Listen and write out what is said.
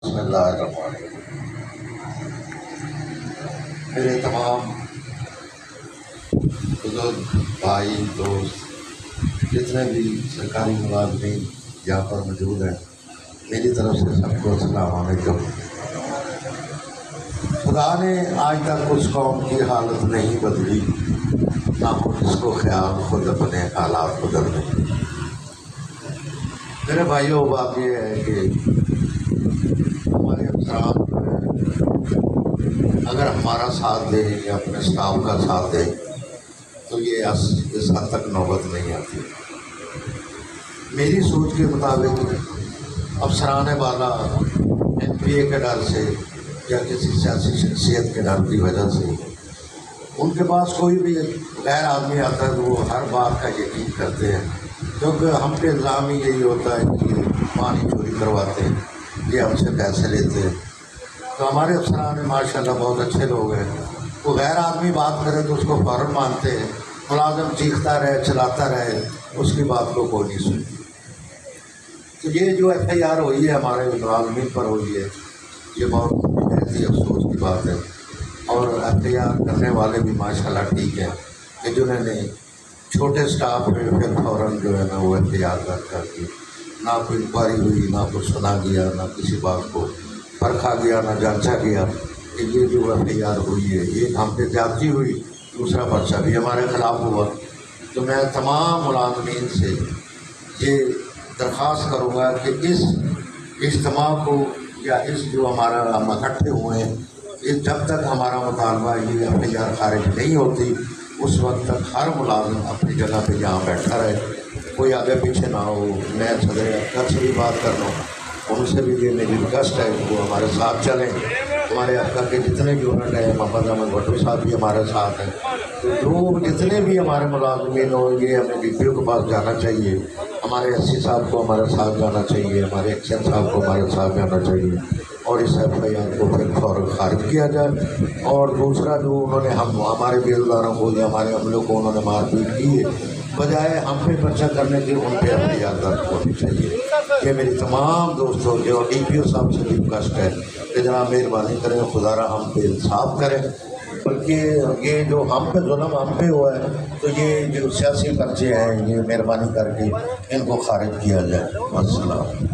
بسم اللہ الرحمن الرحیم۔ میرے تمام بزرگ بھائی دوست جتنے بھی سرکاری ملازمین یہاں پر موجود ہیں، میری طرف سے سب کو السلام علیکم۔ خدا نے آج تک اس قوم کی حالت نہیں بدلی، نہ ہو جس کو خیال خود اپنے حالات بدلنے۔ میرے بھائیوں، بات یہ ہے کہ ہمارے افسران اگر ہمارا ساتھ دیں یا اپنے اسٹاف کا ساتھ دیں تو یہ اس حد تک نوبت نہیں آتی۔ میری سوچ کے مطابق افسران بالا این پی اے کے ڈر سے یا کسی سیاسی شخصیت کے ڈر کی وجہ سے ان کے پاس کوئی بھی غیر آدمی آتا ہے تو وہ ہر بات کا یقین کرتے ہیں، کیونکہ ہم پہ الزام ہی یہی ہوتا ہے کہ یہ پانی چوری کرواتے ہیں، یہ ہم سے پیسے لیتے ہیں۔ تو ہمارے افسران ماشاءاللہ بہت اچھے لوگ ہیں، وہ غیر آدمی بات کرے تو اس کو فوراً مانتے ہیں، ملازم چیختا رہے چلاتا رہے اس کی بات کو کوئی نہیں سنتی۔ تو یہ جو ایف آئی آر ہوئی ہے ہمارے ملازمین پر ہوئی ہے، یہ بہت ہی افسوس کی بات ہے، اور ایف آئی آر کرنے والے بھی ماشاءاللہ ٹھیک ہیں کہ جنہوں نے چھوٹے اسٹاف میں پھر فوراً جو ہے نا وہ ایف آئی آر درج کر کے نہ کوئی انکوائری ہوئی، نہ کچھ سنا گیا، نہ کسی بات کو پرکھا گیا، نہ جانچا گیا کہ یہ جو ایف آئی آر ہوئی ہے یہ ہم پہ زیادتی ہوئی، دوسرا پرچہ بھی ہمارے خلاف ہوا۔ تو میں تمام ملازمین سے یہ درخواست کروں گا کہ اس اجتماع کو یا اس جو ہمارا ہم اکٹھے ہوئے ہیں، جب تک ہمارا مطالبہ یہ ایف آئی آر خارج نہیں ہوتی اس وقت تک ہر ملازم اپنی جگہ پہ جہاں بیٹھا رہے، کوئی آگے پیچھے نہ ہو۔ میں صدر اکثر سے بھی بات کر رہا ہوں، ان سے بھی یہ میری ریکویسٹ ہے کہ وہ ہمارے ساتھ چلیں۔ ہمارے افسر کے جتنے بھی یونٹ ہیں، محمد احمد بھٹو صاحب بھی ہمارے ساتھ ہیں، تو جو جتنے بھی ہمارے ملازمین ہوں یہ ہمیں ڈی پی او کے پاس جانا چاہیے، ہمارے ایس سی صاحب کو ہمارے ساتھ جانا چاہیے، ہمارے ایکشن صاحب کو ہمارے ساتھ جانا چاہیے، اور اس ایف آئی آر کو پھر فوراً خارج کیا جائے۔ اور دوسرا جو انہوں نے ہمارے بیلداروں کو یا ہمارے عملوں کو انہوں نے مار پیٹ کی ہے، بجائے ہم پہ پرچہ کرنے کے ان پہ ایف آئی آر درج ہونی چاہیے۔ یہ میری تمام دوستوں جو ڈی پی او صاحب سے بھی ریکویسٹ ہے کہ جناب مہربانی کریں، خدا را ہم پہ انصاف کریں، بلکہ یہ جو ہم پہ ظلم ہم پہ ہوا ہے تو یہ جو سیاسی پرچے ہیں یہ مہربانی کر کے ان کو خارج کیا جائے۔ السلام۔